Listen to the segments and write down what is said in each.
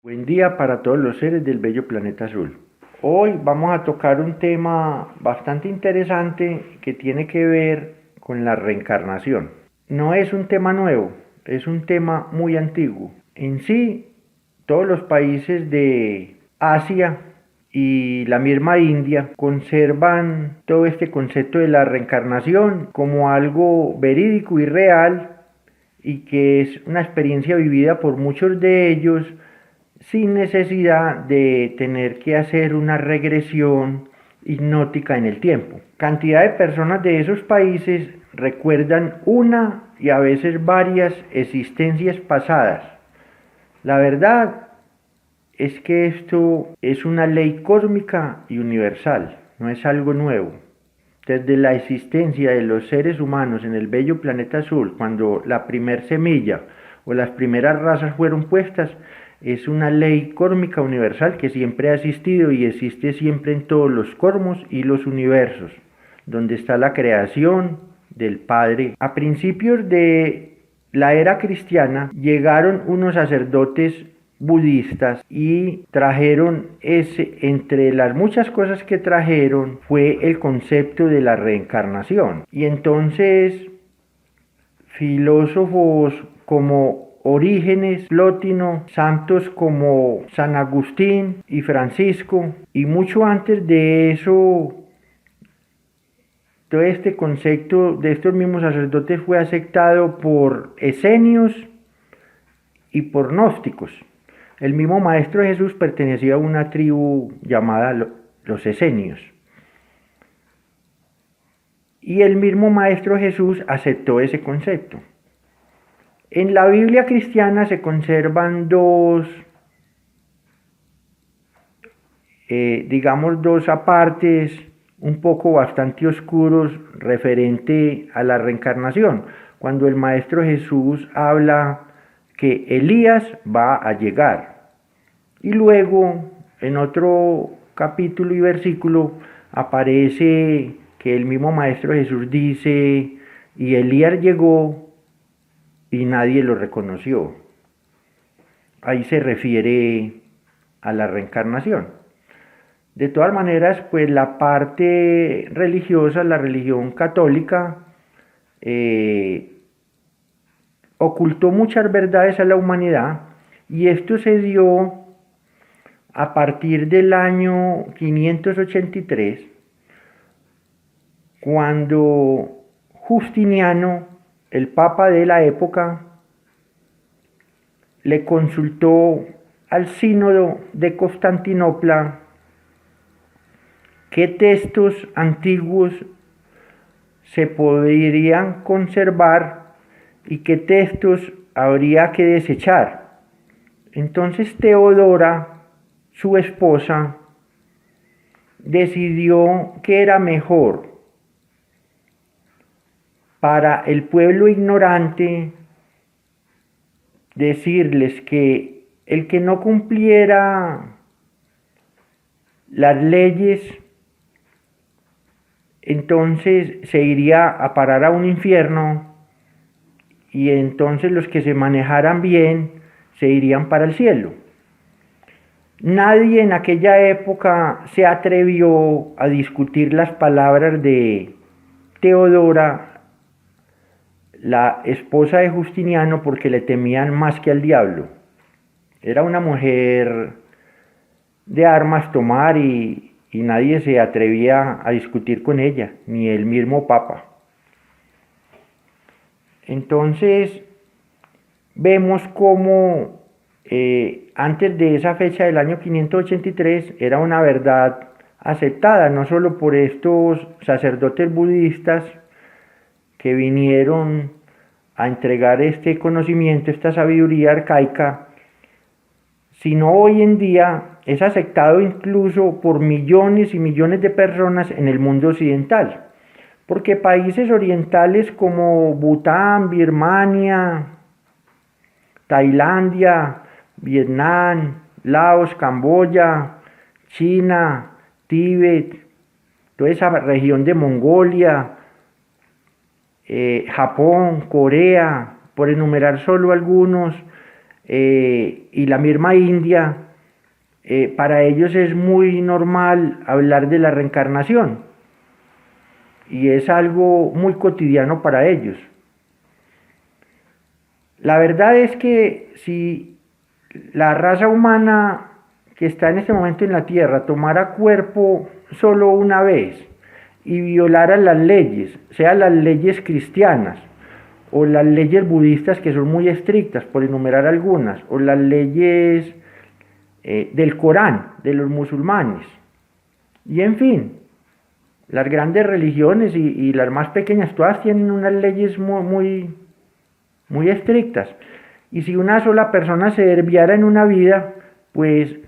Buen día para todos los seres del bello planeta azul. Hoy vamos a tocar un tema bastante interesante que tiene que ver con la reencarnación. No es un tema nuevo, es un tema muy antiguo. En sí, todos los países de Asia y la misma India conservan todo este concepto de la reencarnación como algo verídico y real y que es una experiencia vivida por muchos de ellos sin necesidad de tener que hacer una regresión hipnótica en el tiempo. Cantidad de personas de esos países recuerdan una y a veces varias existencias pasadas. La verdad es que esto es una ley cósmica y universal, no es algo nuevo. Desde la existencia de los seres humanos en el bello planeta azul, cuando la primer semilla o las primeras razas fueron puestas, es una ley cósmica universal que siempre ha existido y existe siempre en todos los cosmos y los universos, donde está la creación del Padre. A principios de la era cristiana llegaron unos sacerdotes budistas y trajeron entre las muchas cosas que trajeron fue el concepto de la reencarnación. Y entonces filósofos como Orígenes, Plotino, santos como San Agustín y Francisco, y mucho antes de eso, todo este concepto de estos mismos sacerdotes fue aceptado por esenios y por gnósticos. El mismo Maestro Jesús pertenecía a una tribu llamada los esenios. Y el mismo Maestro Jesús aceptó ese concepto. En la Biblia cristiana se conservan dos apartes un poco bastante oscuros referente a la reencarnación. Cuando el Maestro Jesús habla que Elías va a llegar. Y luego, en otro capítulo y versículo, aparece que el mismo Maestro Jesús dice, y Elías llegó y nadie lo reconoció. Ahí se refiere a la reencarnación. De todas maneras, pues la parte religiosa, la religión católica, ocultó muchas verdades a la humanidad, y esto se dio a partir del año 583, cuando Justiniano, el papa de la época, le consultó al sínodo de Constantinopla qué textos antiguos se podrían conservar y qué textos habría que desechar. Entonces Teodora, su esposa, decidió que era mejor para el pueblo ignorante decirles que el que no cumpliera las leyes, entonces se iría a parar a un infierno, y entonces los que se manejaran bien se irían para el cielo. Nadie en aquella época se atrevió a discutir las palabras de Teodora, la esposa de Justiniano, porque le temían más que al diablo. Era una mujer de armas tomar y nadie se atrevía a discutir con ella, ni el mismo Papa. Entonces vemos cómo antes de esa fecha del año 583 era una verdad aceptada, no solo por estos sacerdotes budistas que vinieron a entregar este conocimiento, esta sabiduría arcaica, sino hoy en día es aceptado incluso por millones y millones de personas en el mundo occidental, porque países orientales como Bután, Birmania, Tailandia, Vietnam, Laos, Camboya, China, Tíbet, toda esa región de Mongolia, Japón, Corea, por enumerar solo algunos, y la misma India, para ellos es muy normal hablar de la reencarnación y es algo muy cotidiano para ellos. La verdad es que si la raza humana que está en este momento en la Tierra tomara cuerpo solo una vez y violara las leyes, sean las leyes cristianas o las leyes budistas que son muy estrictas, por enumerar algunas, o las leyes del Corán, de los musulmanes, y en fin, las grandes religiones y las más pequeñas, todas tienen unas leyes muy estrictas. Y si una sola persona se desviara en una vida, pues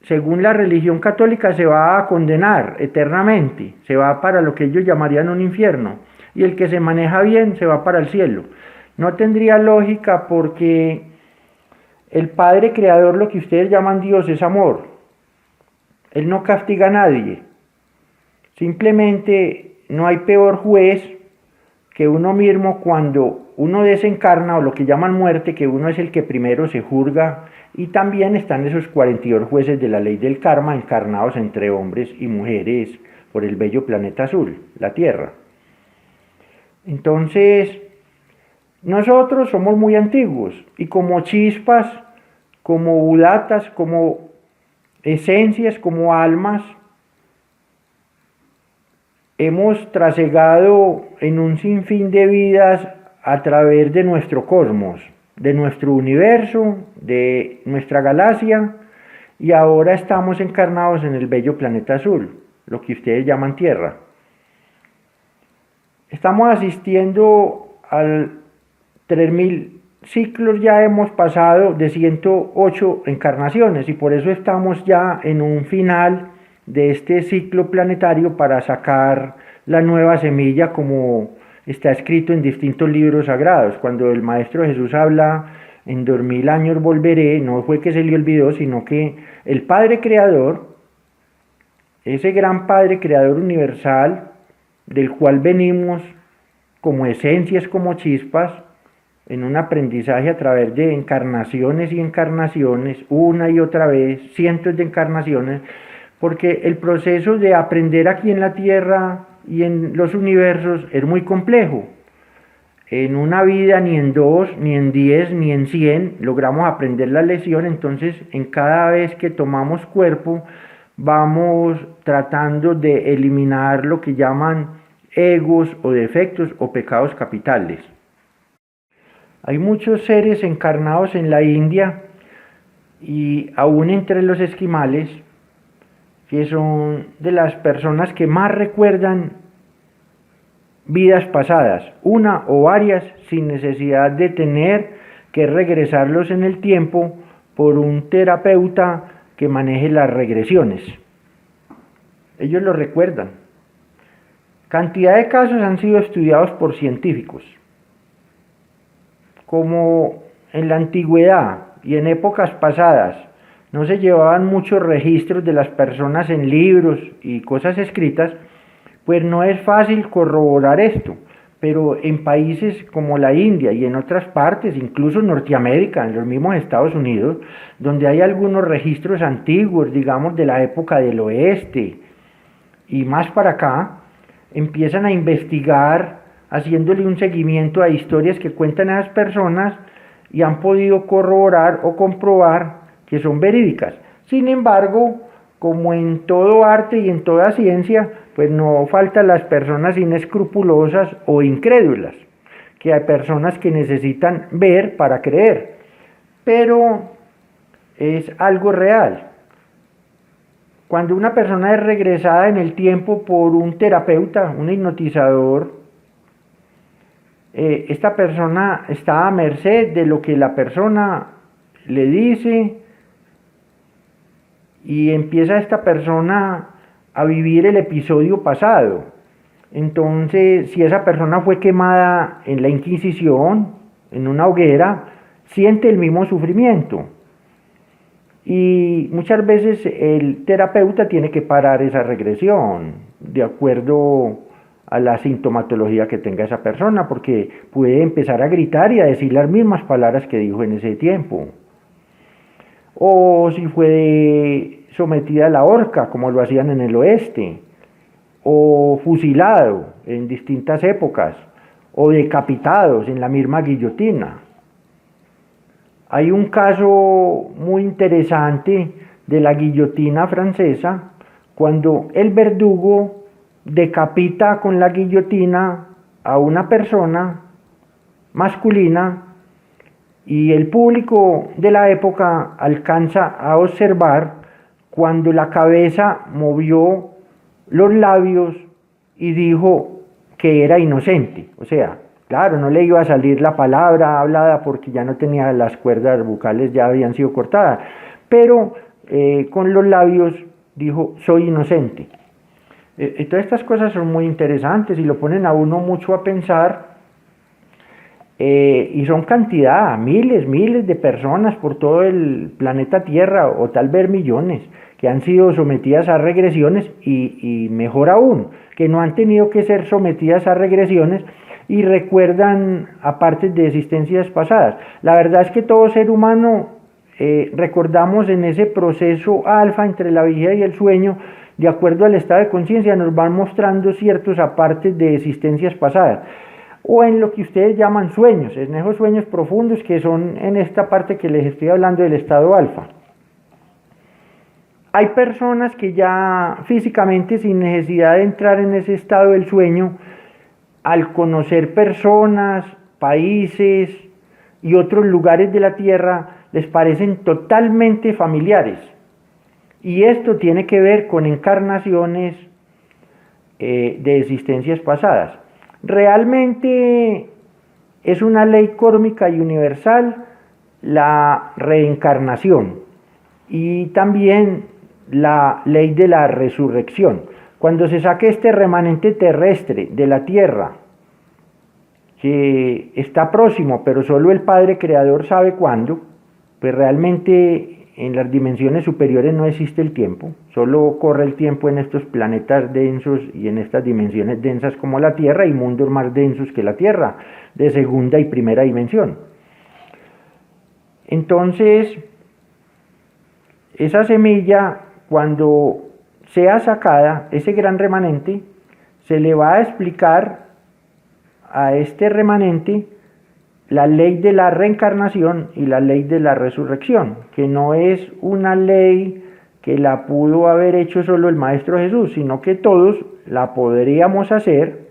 según la religión católica se va a condenar eternamente, se va para lo que ellos llamarían un infierno, y el que se maneja bien se va para el cielo. No tendría lógica porque el Padre Creador, lo que ustedes llaman Dios, es amor. Él no castiga a nadie. Simplemente no hay peor juez que uno mismo cuando uno desencarna, o lo que llaman muerte, que uno es el que primero se juzga, y también están esos 42 jueces de la ley del karma encarnados entre hombres y mujeres por el bello planeta azul, la Tierra. Entonces, nosotros somos muy antiguos y como chispas, como budatas, como esencias, como almas, hemos trasegado en un sinfín de vidas a través de nuestro cosmos, de nuestro universo, de nuestra galaxia, y ahora estamos encarnados en el bello planeta azul, lo que ustedes llaman Tierra. Estamos asistiendo al 3000 ciclos, ya hemos pasado de 108 encarnaciones y por eso estamos ya en un final de este ciclo planetario para sacar la nueva semilla, como está escrito en distintos libros sagrados. Cuando el Maestro Jesús habla en 2000 años volveré, no fue que se le olvidó, sino que el Padre Creador, ese gran Padre Creador universal, del cual venimos como esencias, como chispas, en un aprendizaje a través de encarnaciones y encarnaciones, una y otra vez, cientos de encarnaciones, porque el proceso de aprender aquí en la Tierra y en los universos es muy complejo. En una vida, ni en 2, ni en 10, ni en 100 logramos aprender la lección. Entonces en cada vez que tomamos cuerpo vamos tratando de eliminar lo que llaman egos o defectos o pecados capitales. Hay muchos seres encarnados en la India y aún entre los esquimales, que son de las personas que más recuerdan vidas pasadas, una o varias, sin necesidad de tener que regresarlos en el tiempo por un terapeuta que maneje las regresiones. Ellos lo recuerdan. Cantidad de casos han sido estudiados por científicos. Como en la antigüedad y en épocas pasadas no se llevaban muchos registros de las personas en libros y cosas escritas, pues no es fácil corroborar esto, pero en países como la India y en otras partes, incluso en Norteamérica, en los mismos Estados Unidos, donde hay algunos registros antiguos, digamos de la época del oeste y más para acá, empiezan a investigar haciéndole un seguimiento a historias que cuentan a las personas y han podido corroborar o comprobar que son verídicas. Sin embargo, como en todo arte y en toda ciencia, pues no faltan las personas inescrupulosas o incrédulas, que hay personas que necesitan ver para creer, pero es algo real. Cuando una persona es regresada en el tiempo por un terapeuta, un hipnotizador, esta persona está a merced de lo que la persona le dice y empieza esta persona a vivir el episodio pasado. Entonces, si esa persona fue quemada en la Inquisición, en una hoguera, siente el mismo sufrimiento. Y muchas veces el terapeuta tiene que parar esa regresión, de acuerdo a la sintomatología que tenga esa persona, porque puede empezar a gritar y a decir las mismas palabras que dijo en ese tiempo. O si fue sometida a la horca, como lo hacían en el oeste, o fusilado en distintas épocas, o decapitados en la misma guillotina. Hay un caso muy interesante de la guillotina francesa, cuando el verdugo decapita con la guillotina a una persona masculina y el público de la época alcanza a observar cuando la cabeza movió los labios y dijo que era inocente. O sea, claro, no le iba a salir la palabra hablada porque ya no tenía las cuerdas vocales, ya habían sido cortadas, pero con los labios dijo, soy inocente. Todas estas cosas son muy interesantes y lo ponen a uno mucho a pensar, y son cantidad, miles de personas por todo el planeta Tierra, o tal vez millones, que han sido sometidas a regresiones y mejor aún, que no han tenido que ser sometidas a regresiones y recuerdan a partes de existencias pasadas. La verdad es que todo ser humano recordamos en ese proceso alfa entre la vigilia y el sueño, de acuerdo al estado de conciencia, nos van mostrando ciertos apartes de existencias pasadas, o en lo que ustedes llaman sueños, en esos sueños profundos que son en esta parte que les estoy hablando del estado alfa. Hay personas que ya físicamente, sin necesidad de entrar en ese estado del sueño, al conocer personas, países y otros lugares de la Tierra, les parecen totalmente familiares. Y esto tiene que ver con encarnaciones de existencias pasadas. Realmente es una ley kármica y universal la reencarnación y también la ley de la resurrección. Cuando se saque este remanente terrestre de la Tierra, que está próximo, pero solo el Padre Creador sabe cuándo, pues realmente en las dimensiones superiores no existe el tiempo, solo corre el tiempo en estos planetas densos y en estas dimensiones densas como la Tierra y mundos más densos que la Tierra, de segunda y primera dimensión. Entonces, esa semilla, cuando sea sacada, ese gran remanente, se le va a explicar a este remanente la ley de la reencarnación y la ley de la resurrección, que no es una ley que la pudo haber hecho solo el Maestro Jesús, sino que todos la podríamos hacer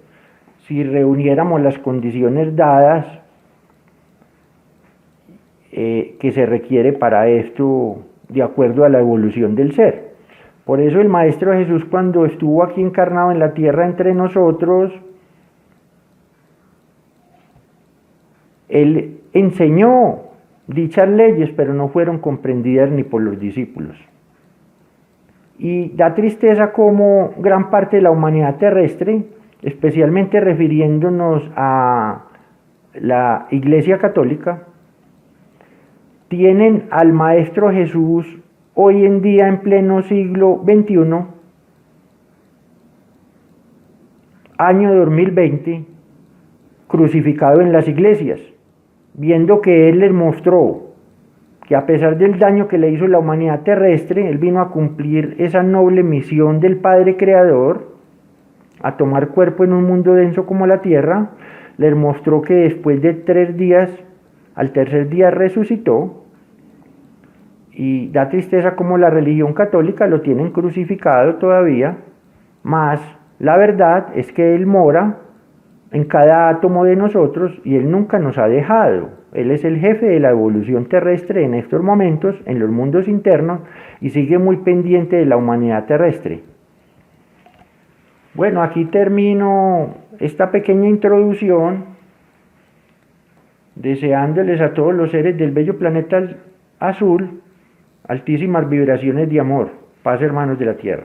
si reuniéramos las condiciones dadas que se requiere para esto de acuerdo a la evolución del ser. Por eso el Maestro Jesús, cuando estuvo aquí encarnado en la tierra entre nosotros, Él enseñó dichas leyes, pero no fueron comprendidas ni por los discípulos. Y da tristeza como gran parte de la humanidad terrestre, especialmente refiriéndonos a la Iglesia Católica, tienen al Maestro Jesús hoy en día en pleno siglo XXI, año 2020, crucificado en las iglesias, viendo que Él les mostró que a pesar del daño que le hizo la humanidad terrestre, Él vino a cumplir esa noble misión del Padre Creador, a tomar cuerpo en un mundo denso como la Tierra. Les mostró que después de 3 días, al tercer día resucitó, y da tristeza como la religión católica lo tienen crucificado todavía, mas la verdad es que Él mora en cada átomo de nosotros y Él nunca nos ha dejado. Él es el jefe de la evolución terrestre en estos momentos, en los mundos internos, y sigue muy pendiente de la humanidad terrestre. Bueno, aquí termino esta pequeña introducción, deseándoles a todos los seres del bello planeta azul altísimas vibraciones de amor, paz, hermanos de la tierra.